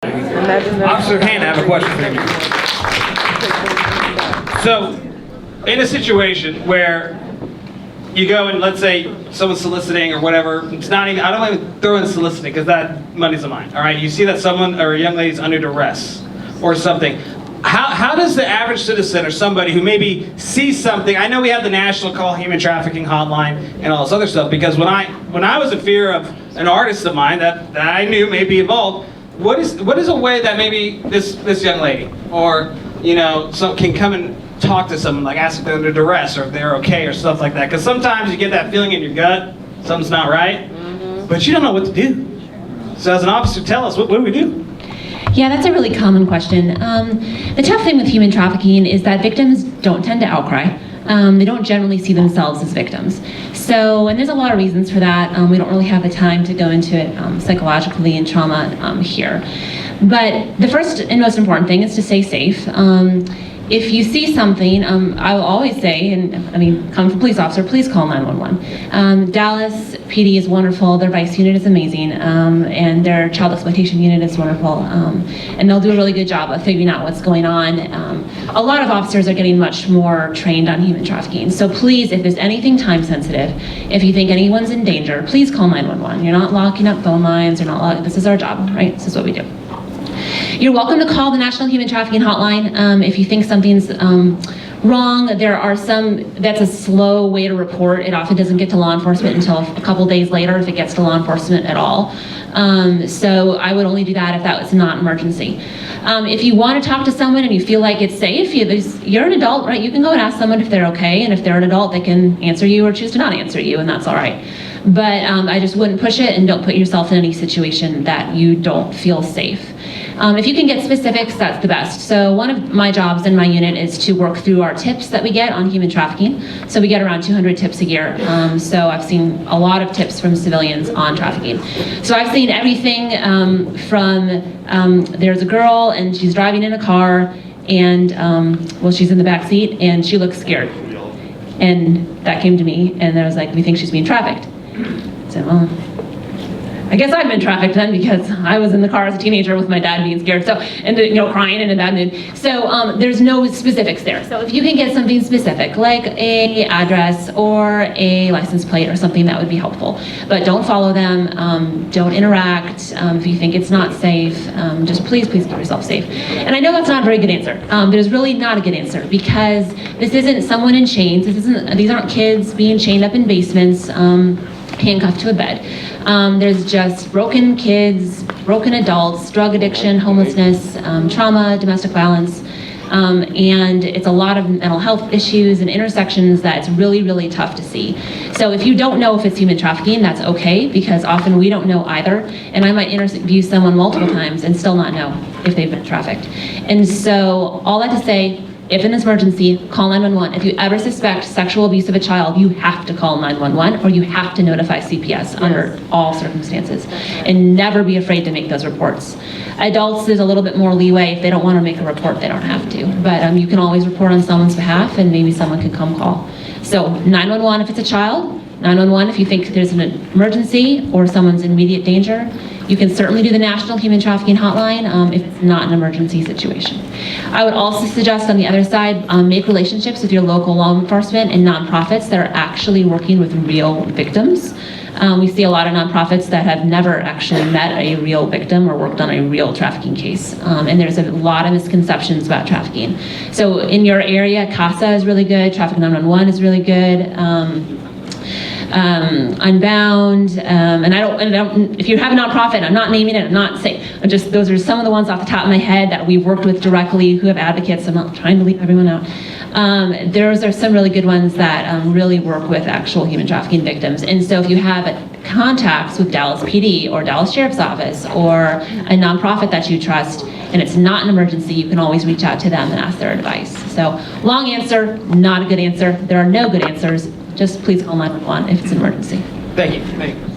Officer Kane, I have a question for you. So, in a situation where you go and let's say someone's soliciting or whatever, it's not even, I don't even throw in soliciting because that money's of mine, all right? You see that someone or a young lady's under duress or something. How does the average citizen or somebody who maybe sees something, I know we have the National Call Human Trafficking Hotline and all this other stuff, because when I was in fear of an artist of mine that I knew may be involved, what is a way that maybe this young lady or can come and talk to someone, like ask if they're under duress or if they're okay or stuff like that? Because sometimes you get that feeling in your gut, something's not right, but you don't know what to do. So as an officer, tell us, what do we do? Yeah, that's a really common question. The tough thing with human trafficking is that victims don't tend to outcry. They don't generally see themselves as victims. So, and there's a lot of reasons for that. We don't really have the time to go into it psychologically and trauma here. But the first and most important thing is to stay safe. If you see something, I will always say, come from a police officer, please call 911. Dallas PD is wonderful, their vice unit is amazing, and their child exploitation unit is wonderful, and they'll do a really good job of figuring out what's going on. A lot of officers are getting much more trained on human trafficking, so please, if there's anything time sensitive, if you think anyone's in danger, please call 911. You're not locking up phone lines, this is our job, right? This is what we do. You're welcome to call the National Human Trafficking Hotline if you think something's wrong. There are that's a slow way to report. It often doesn't get to law enforcement until a couple days later, if it gets to law enforcement at all. So I would only do that if that was not an emergency. If you want to talk to someone and you feel like it's safe, you're an adult, right? You can go and ask someone if they're okay, and if they're an adult, they can answer you or choose to not answer you, and that's all right. But I just wouldn't push it, and don't put yourself in any situation that you don't feel safe. If you can get specifics, that's the best. So one of my jobs in my unit is to work through our tips that we get on human trafficking. So we get around 200 tips a year. So I've seen a lot of tips from civilians on trafficking. So I've seen everything from there's a girl and she's driving in a car and she's in the back seat and she looks scared. And that came to me and I was like, we think she's being trafficked. So, I guess I've been trafficked then, because I was in the car as a teenager with my dad being scared, and crying and in a bad mood. So there's no specifics there. So if you can get something specific, like a address or a license plate or something, that would be helpful. But don't follow them, don't interact. If you think it's not safe, just please keep yourself safe. And I know that's not a very good answer, but it's really not a good answer, because this isn't someone in chains. These aren't kids being chained up in basements, handcuffed to a bed. There's just broken kids, broken adults, drug addiction, homelessness, trauma, domestic violence, and it's a lot of mental health issues and intersections that it's really, really tough to see. So if you don't know if it's human trafficking, that's okay, because often we don't know either, and I might interview someone multiple times and still not know if they've been trafficked. And so all that to say, if in this emergency, call 911. If you ever suspect sexual abuse of a child, you have to call 911, or you have to notify CPS under all circumstances. And never be afraid to make those reports. Adults, there's a little bit more leeway. If they don't want to make a report, they don't have to. But you can always report on someone's behalf, and maybe someone can come call. So 911 if it's a child, 911 if you think there's an emergency or someone's in immediate danger. You can certainly do the National Human Trafficking Hotline if it's not an emergency situation. I would also suggest on the other side, make relationships with your local law enforcement and nonprofits that are actually working with real victims. We see a lot of nonprofits that have never actually met a real victim or worked on a real trafficking case. And there's a lot of misconceptions about trafficking. So in your area, CASA is really good, Traffic 911 is really good. Unbound, and I don't, if you have a nonprofit, I'm not naming it, I'm not saying, those are some of the ones off the top of my head that we've worked with directly who have advocates. I'm not trying to leave everyone out. Those are some really good ones that really work with actual human trafficking victims. And so if you have contacts with Dallas PD or Dallas Sheriff's Office or a nonprofit that you trust, and it's not an emergency, you can always reach out to them and ask their advice. So long answer, not a good answer. There are no good answers. Just please call 911 if it's an emergency. Thank you.